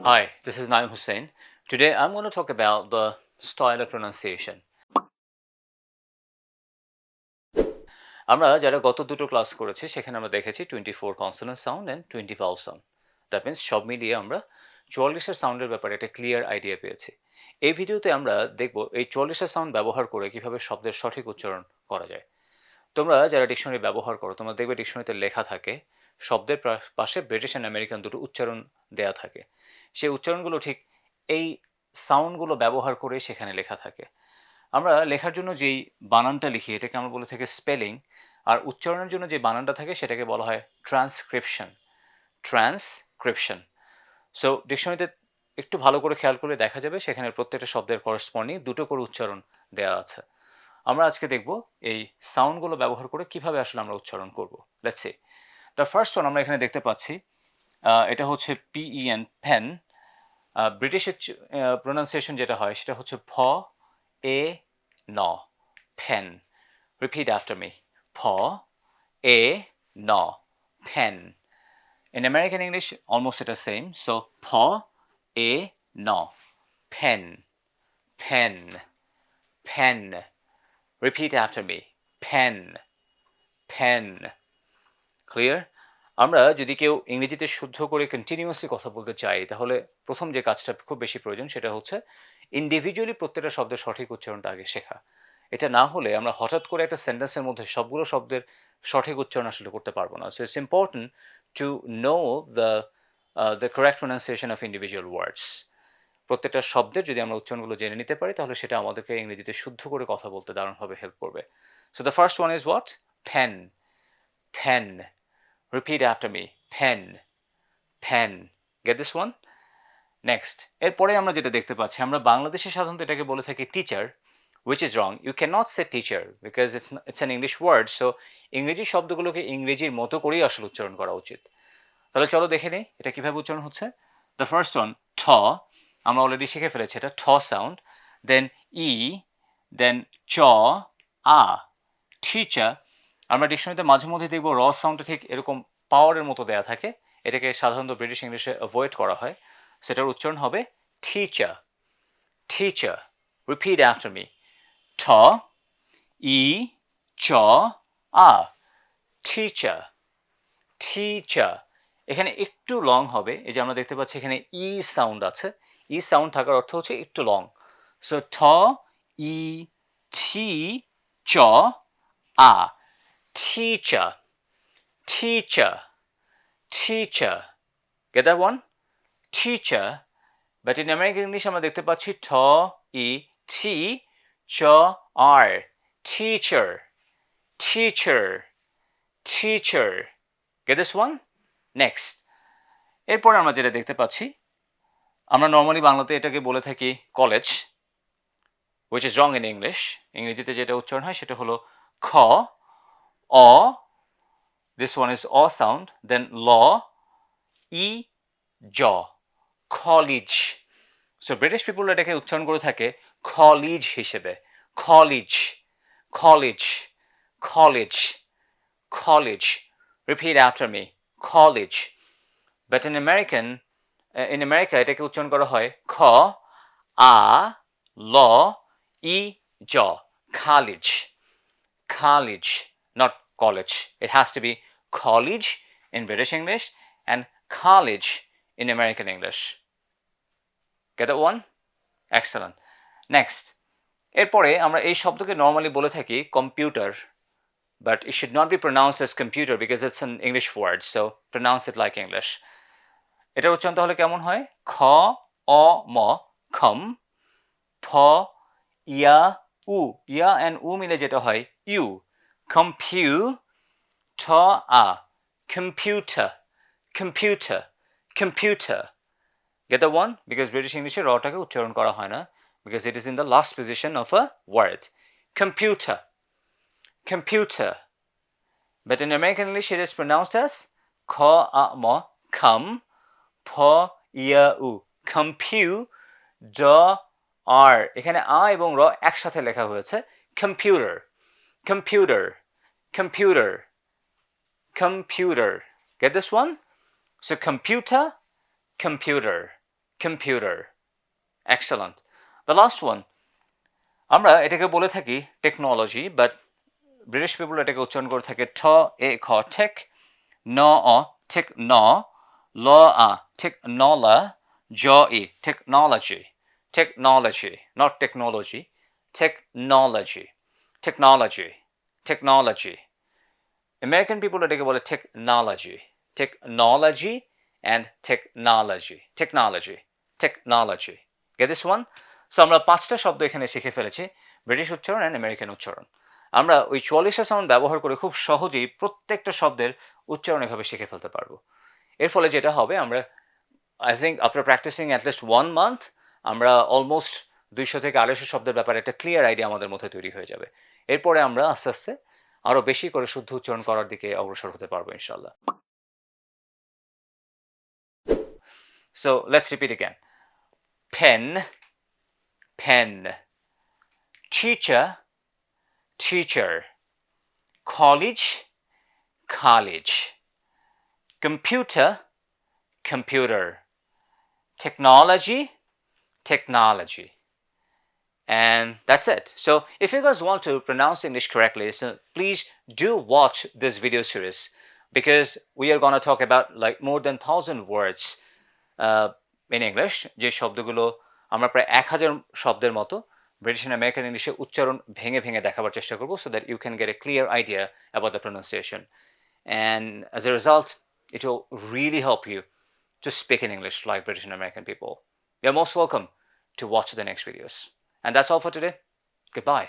Hi, this is Naim Hussain. Today I'm going to talk about the style of pronunciation. আমরা যারা গত দুটো class করেছি সেখানে আমরা দেখেছি 24 consonant sound and 20 vowel sound. That means সব মিলিয়ে আমরা 44এর সাউন্ডের ব্যাপারে একটা ক্লিয়ার আইডিয়া পেয়েছি। এই ভিডিওতে আমরা দেখব এই 44এর সাউন্ড ব্যবহার করে কিভাবে শব্দের সঠিক উচ্চারণ করা যায়। তোমরা যারা ডিকশনারি ব্যবহার করো তোমরা দেখবে ডিকশনারিতে লেখা থাকে শব্দের পাশে ব্রিটিশ অ্যান্ড আমেরিকান দুটো উচ্চারণ দেয়া থাকে। সেই উচ্চারণগুলো ঠিক এই সাউন্ডগুলো ব্যবহার করে সেখানে লেখা থাকে। আমরা লেখার জন্য যেই বানানটা লিখি এটাকে আমরা বলে থাকি স্পেলিং, আর উচ্চারণের জন্য যে বানানটা থাকে সেটাকে বলা হয় ট্রান্সক্রিপশন। ট্রান্সক্রিপশন। সো ডিকশনারিতে একটু ভালো করে খেয়াল করলে দেখা যাবে সেখানে প্রত্যেকটা শব্দের করসপন্ডিং দুটো করে উচ্চারণ দেওয়া আছে। আমরা আজকে দেখব এই সাউন্ডগুলো ব্যবহার করে কিভাবে আসলে আমরা উচ্চারণ করব। Let's see the first one আমরা এখানে দেখতে পাচ্ছি, এটা হচ্ছে PEN পেন। ব্রিটিশের প্রোনাউন্সিয়েশন যেটা হয় সেটা হচ্ছে ভ এ ন, পেন। রিপিট আফটার মি, ভ এ ন, pen. In American English, almost the same. So, pho, a, no, pen, pen, pen. Repeat after me, pen, pen. Clear? আমরা যদি কেউ ইংরেজিতে শুদ্ধ করে কন্টিনিউয়াসলি কথা বলতে চাই তাহলে প্রথম যে কাজটা খুব বেশি প্রয়োজন সেটা হচ্ছে ইন্ডিভিজুয়ালি প্রত্যেকটা শব্দের সঠিক উচ্চারণটা আগে শেখা। এটা না হলে আমরা হঠাৎ করে একটা সেন্টেন্সের মধ্যে সবগুলো শব্দের সঠিক উচ্চারণ আসলে করতে পারবো না। So it's important to know the correct pronunciation of individual words. প্রত্যেকটা শব্দের যদি আমরা উচ্চারণগুলো জেনে নিতে পারি তাহলে সেটা আমাদেরকে ইংরেজিতে শুদ্ধ করে কথা বলতে দারুণভাবে হেল্প করবে। So the first one is what? Pen, pen. Repeat after me, pen, pen. Get this one? Next, এরপরে আমরা যেটা দেখতে পাচ্ছি, আমরা বাংলাদেশে সাধারণত এটাকে বলে থাকি teacher, which is wrong. You cannot say teacher because it's an English word. So ইংরেজি শব্দগুলোকে ইংরেজির মতো করেই আসলে উচ্চারণ করা উচিত। তাহলে চলো দেখে নিই এটা কিভাবে উচ্চারণ হচ্ছে। দ্য ফার্স্ট ওয়ান ঠ, আমরা অলরেডি শিখে ফেলেছি এটা ঠ সাউন্ড। দেন ই, দেন চ, আ, টিচার। আমরা ডিকশনারিতে মাঝে মধ্যে দেখবো র সাউন্ডটা ঠিক এরকম পাওয়ারের মতো দেয়া থাকে, এটাকে সাধারণত ব্রিটিশ ইংলিশে অ্যাভয়েড করা হয়। সেটার উচ্চারণ হবে teacher, teacher. Repeat after me, ঠ, ই, চ, আ, টিচার, টিচার। এখানে একটু লং হবে, এই যে আমরা দেখতে পাচ্ছি এখানে ই সাউন্ড আছে, ই সাউন্ড থাকার অর্থ হচ্ছে একটু লং। সো ঠ, ই, টি, চ, আ, teacher, teacher, teacher. Get that one? Teacher. But in American English আমরা দেখতে পাচ্ছি ঠ, ই, টি, চ, আর, teacher, teacher, teacher. Get this one? Next. এরপর আমরা যেটা দেখতে পাচ্ছি, আমরা নর্মালি বাংলাতে এটাকে বলে থাকি college, which is wrong in English. ইংরেজিতে যেটা উচ্চারণ হয় সেটা হলো খ, অ, this one is O sound, then ল, ই, জ, college. So British people এটাকে উচ্চারণ করে থাকে college হিসেবে, college, college, college, college. Repeat after me, college. But in America এটাকে উচ্চারণ করা হয় খ, আ, ল, ই, জ, college, college, not college. It has to be college in British English and college in American English. Get that one? Excellent. Next. এরপরে আমরা এই শব্দকে নর্মালি বলে থাকি computer, but it should not be pronounced as computer because it's an English word, so pronounce it like English. এটার উচ্চারণ তাহলে কেমন হয়? খ, অ, ম, খম, ফ, ইয়া, উ, ইয়া and উ মিলে যেটা হয় you, computer, computer, computer, computer. Get the one? Because British English রটাকে উচ্চারণ করা হয় না because it is in the last position of a word. Computer, computer. But in American English it is pronounced as খ, আ, ম, খম, ফ, ইয়া, উ, computer. এখানে আ এবং র একসাথে লেখা হয়েছে computer, computer, computer, computer. Get this one? So computer, computer, computer. Excellent. The last one, আমরা এটাকে বলে থাকি টেকনোলজি, বাট ব্রিটিশ পিপল এটাকে উচ্চারণ করে থাকে ঠ এ খ টেক, ন অ টেক ন, ল আ টেকনলা, জ ই technology, technology, not technology, technology, technology, technology. American people এটাকে বলে technology, technology and technology, technology, technology. Get this one? So আমরা 5টা শব্দ এখানে শিখে ফেলেছি, ব্রিটিশ উচ্চারণ অ্যান্ড আমেরিকান উচ্চারণ। আমরা ওই 44টা সাউন্ড ব্যবহার করে খুব সহজেই প্রত্যেকটা শব্দের উচ্চারণ এভাবে শিখে ফেলতে পারবো। এর ফলে যেটা হবে, আমরা I think after practicing at least 1 month আমরা অলমোস্ট 200 থেকে 250 শব্দের ব্যাপারে একটা ক্লিয়ার আইডিয়া আমাদের মধ্যে তৈরি হয়ে যাবে। এরপরে আমরা আস্তে আস্তে আরো বেশি করে শুদ্ধ উচ্চারণ করার দিকে অগ্রসর হতে পারবো ইনশাআল্লাহ। So let's repeat again. Pen, pen. Teacher, teacher. College, college. Computer, computer. Technology, technology. And that's it. So if you guys want to pronounce English correctly, so please do watch this video series, because we are going to talk about like more than 1,000 words in English, যে শব্দগুলো আমরা প্রায় 1000 শব্দের মতো British and American ইংলিশে উচ্চারণ ভেঙে ভেঙে দেখাবার চেষ্টা করব, so that you can get a clear idea about the pronunciation, and as a result it will really help you to speak in English like British and American people. You're most welcome to watch the next videos. And that's all for today. Goodbye.